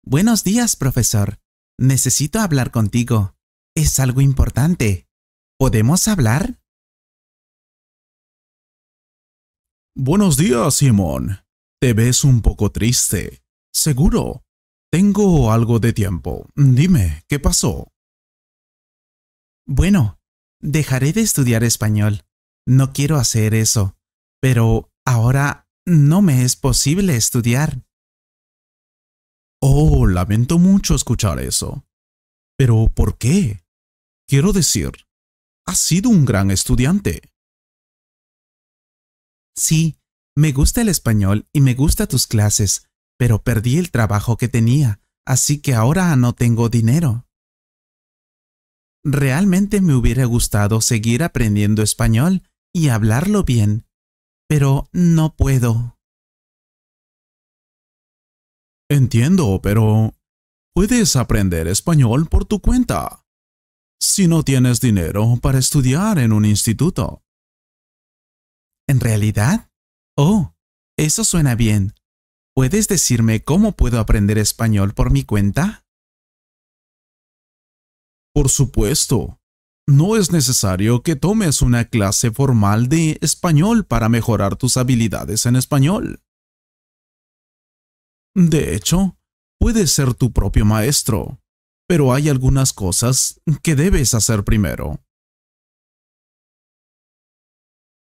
Buenos días, profesor. Necesito hablar contigo. Es algo importante. ¿Podemos hablar? Buenos días, Simón. Te ves un poco triste. Seguro. Tengo algo de tiempo. Dime, ¿qué pasó? Bueno, dejaré de estudiar español. No quiero hacer eso, pero ahora no me es posible estudiar. Oh, lamento mucho escuchar eso. Pero, ¿por qué? Quiero decir, has sido un gran estudiante. Sí, me gusta el español y me gusta tus clases, pero perdí el trabajo que tenía, así que ahora no tengo dinero. Realmente me hubiera gustado seguir aprendiendo español y hablarlo bien, pero no puedo. Entiendo, pero puedes aprender español por tu cuenta. Si no tienes dinero para estudiar en un instituto. ¿En realidad? Oh, eso suena bien. ¿Puedes decirme cómo puedo aprender español por mi cuenta? Por supuesto. No es necesario que tomes una clase formal de español para mejorar tus habilidades en español. De hecho, puedes ser tu propio maestro, pero hay algunas cosas que debes hacer primero.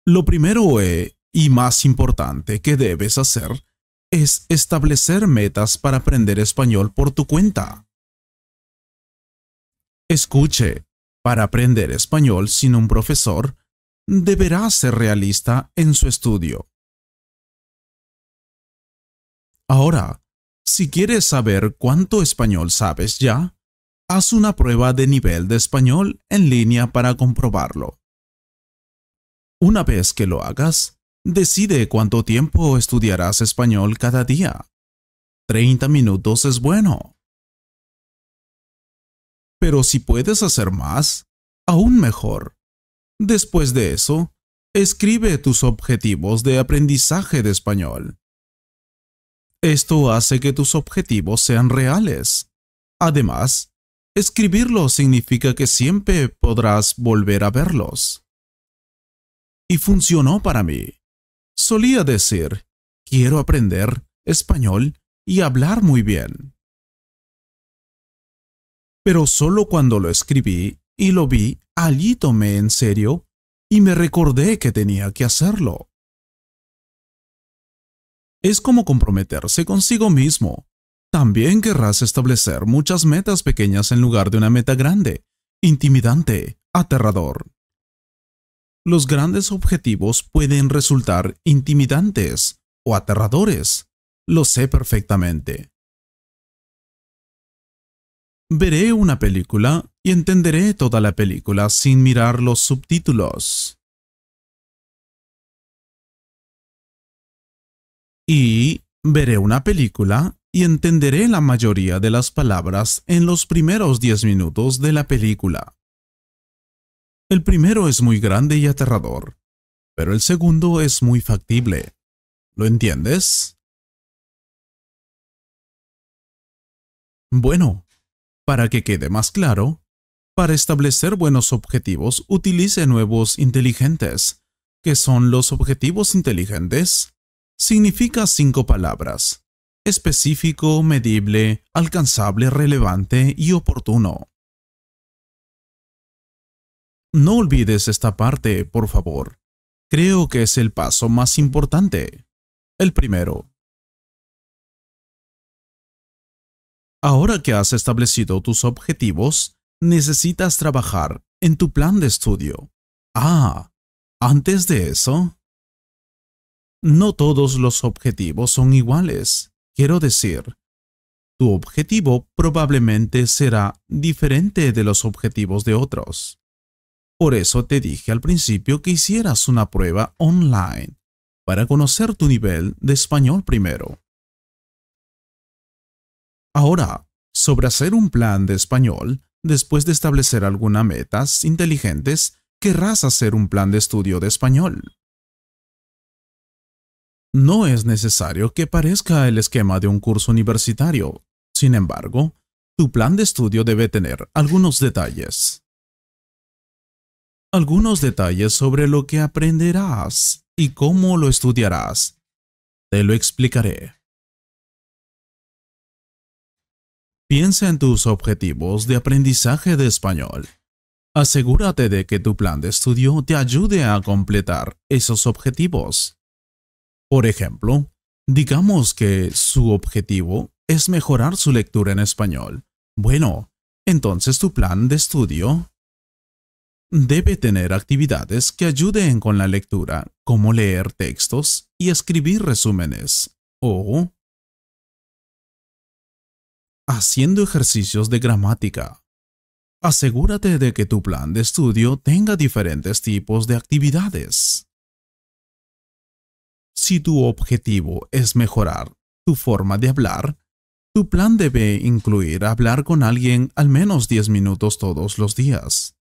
Lo primero y más importante que debes hacer es establecer metas para aprender español por tu cuenta. Escuche, para aprender español sin un profesor, deberá ser realista en su estudio. Ahora, si quieres saber cuánto español sabes ya, haz una prueba de nivel de español en línea para comprobarlo. Una vez que lo hagas, decide cuánto tiempo estudiarás español cada día. 30 minutos es bueno. Pero si puedes hacer más, aún mejor. Después de eso, escribe tus objetivos de aprendizaje de español. Esto hace que tus objetivos sean reales. Además, escribirlos significa que siempre podrás volver a verlos. Y funcionó para mí. Solía decir, quiero aprender español y hablar muy bien. Pero solo cuando lo escribí y lo vi, allí tomé en serio y me recordé que tenía que hacerlo. Es como comprometerse consigo mismo. También querrás establecer muchas metas pequeñas en lugar de una meta grande, intimidante, aterrador. Los grandes objetivos pueden resultar intimidantes o aterradores. Lo sé perfectamente. Veré una película y entenderé toda la película sin mirar los subtítulos. Y veré una película y entenderé la mayoría de las palabras en los primeros 10 minutos de la película. El primero es muy grande y aterrador, pero el segundo es muy factible. ¿Lo entiendes? Bueno, para que quede más claro, para establecer buenos objetivos utilice nuevos inteligentes. ¿Qué son los objetivos inteligentes? Significa 5 palabras: específico, medible, alcanzable, relevante y oportuno. No olvides esta parte, por favor. Creo que es el paso más importante. El primero. Ahora que has establecido tus objetivos, necesitas trabajar en tu plan de estudio. Antes de eso, no todos los objetivos son iguales. Quiero decir, tu objetivo probablemente será diferente de los objetivos de otros. Por eso te dije al principio que hicieras una prueba online para conocer tu nivel de español primero. Ahora, sobre hacer un plan de español, después de establecer algunas metas inteligentes, querrás hacer un plan de estudio de español. No es necesario que parezca el esquema de un curso universitario, Sin embargo, tu plan de estudio debe tener algunos detalles. Algunos detalles sobre lo que aprenderás y cómo lo estudiarás. Te lo explicaré. Piensa en tus objetivos de aprendizaje de español. Asegúrate de que tu plan de estudio te ayude a completar esos objetivos. Por ejemplo, digamos que su objetivo es mejorar su lectura en español. Bueno, entonces tu plan de estudio debe tener actividades que ayuden con la lectura, como leer textos y escribir resúmenes, o haciendo ejercicios de gramática. Asegúrate de que tu plan de estudio tenga diferentes tipos de actividades. Si tu objetivo es mejorar tu forma de hablar, tu plan debe incluir hablar con alguien al menos 10 minutos todos los días.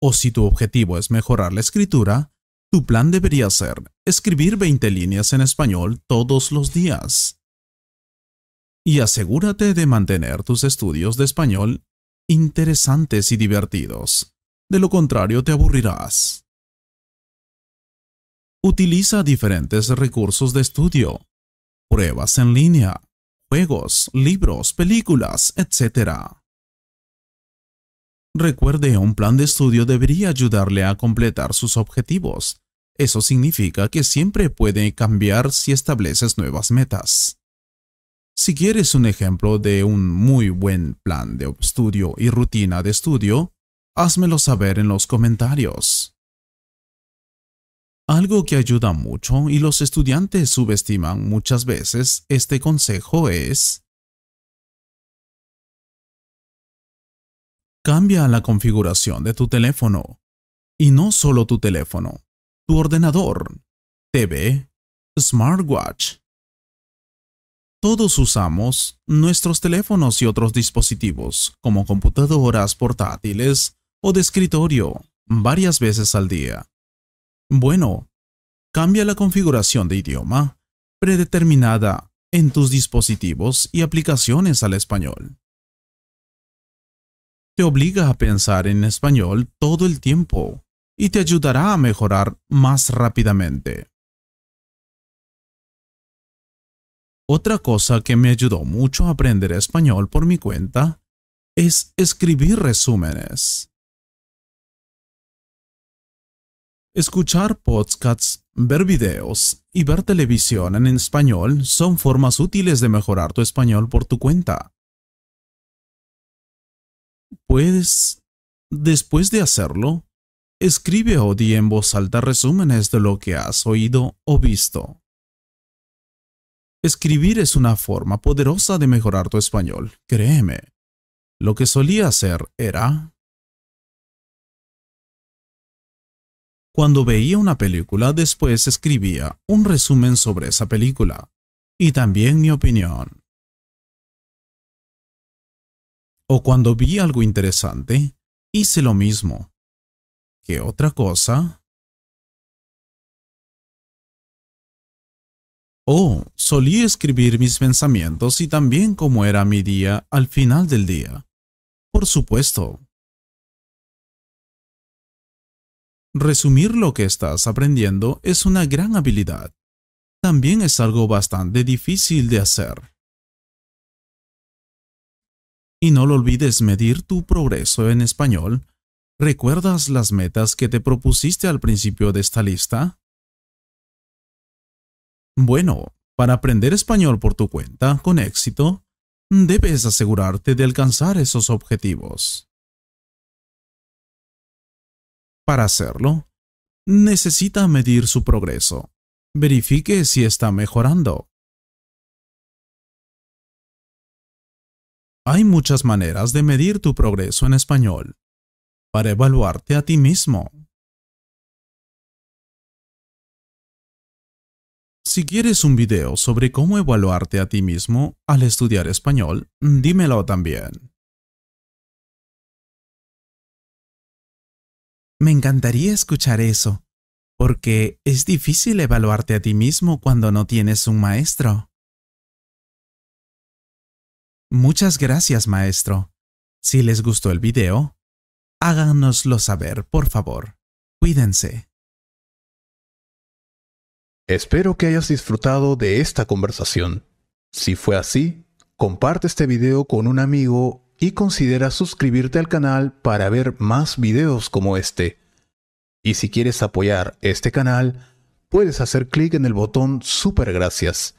O si tu objetivo es mejorar la escritura, tu plan debería ser escribir 20 líneas en español todos los días. Y asegúrate de mantener tus estudios de español interesantes y divertidos. De lo contrario, te aburrirás. Utiliza diferentes recursos de estudio, pruebas en línea, juegos, libros, películas, etc. Recuerde, un plan de estudio debería ayudarle a completar sus objetivos. Eso significa que siempre puede cambiar si estableces nuevas metas. Si quieres un ejemplo de un muy buen plan de estudio y rutina de estudio, házmelo saber en los comentarios. Algo que ayuda mucho y los estudiantes subestiman muchas veces este consejo es: cambia la configuración de tu teléfono. Y no solo tu teléfono, tu ordenador, TV, smartwatch. Todos usamos nuestros teléfonos y otros dispositivos, como computadoras portátiles o de escritorio, varias veces al día. Bueno, cambia la configuración de idioma predeterminada en tus dispositivos y aplicaciones al español. Te obliga a pensar en español todo el tiempo y te ayudará a mejorar más rápidamente. Otra cosa que me ayudó mucho a aprender español por mi cuenta es escribir resúmenes. Escuchar podcasts, ver videos y ver televisión en español son formas útiles de mejorar tu español por tu cuenta. Puedes, después de hacerlo, escribe o di en voz alta resúmenes de lo que has oído o visto. Escribir es una forma poderosa de mejorar tu español, créeme. Lo que solía hacer era: cuando veía una película, después escribía un resumen sobre esa película, y también mi opinión. O cuando vi algo interesante, hice lo mismo. ¿Qué otra cosa? Solía escribir mis pensamientos y también cómo era mi día al final del día. Por supuesto. Resumir lo que estás aprendiendo es una gran habilidad. También es algo bastante difícil de hacer. Y no lo olvides medir tu progreso en español. ¿Recuerdas las metas que te propusiste al principio de esta lista? Bueno, para aprender español por tu cuenta con éxito, debes asegurarte de alcanzar esos objetivos. Para hacerlo, necesita medir su progreso. Verifique si está mejorando. Hay muchas maneras de medir tu progreso en español. Para evaluarte a ti mismo. Si quieres un video sobre cómo evaluarte a ti mismo al estudiar español, dímelo también. Me encantaría escuchar eso, porque es difícil evaluarte a ti mismo cuando no tienes un maestro. Muchas gracias, maestro. Si les gustó el video, háganoslo saber, por favor. Cuídense. Espero que hayas disfrutado de esta conversación. Si fue así, comparte este video con un amigo y considera suscribirte al canal para ver más videos como este. Y si quieres apoyar este canal, puedes hacer clic en el botón Super Gracias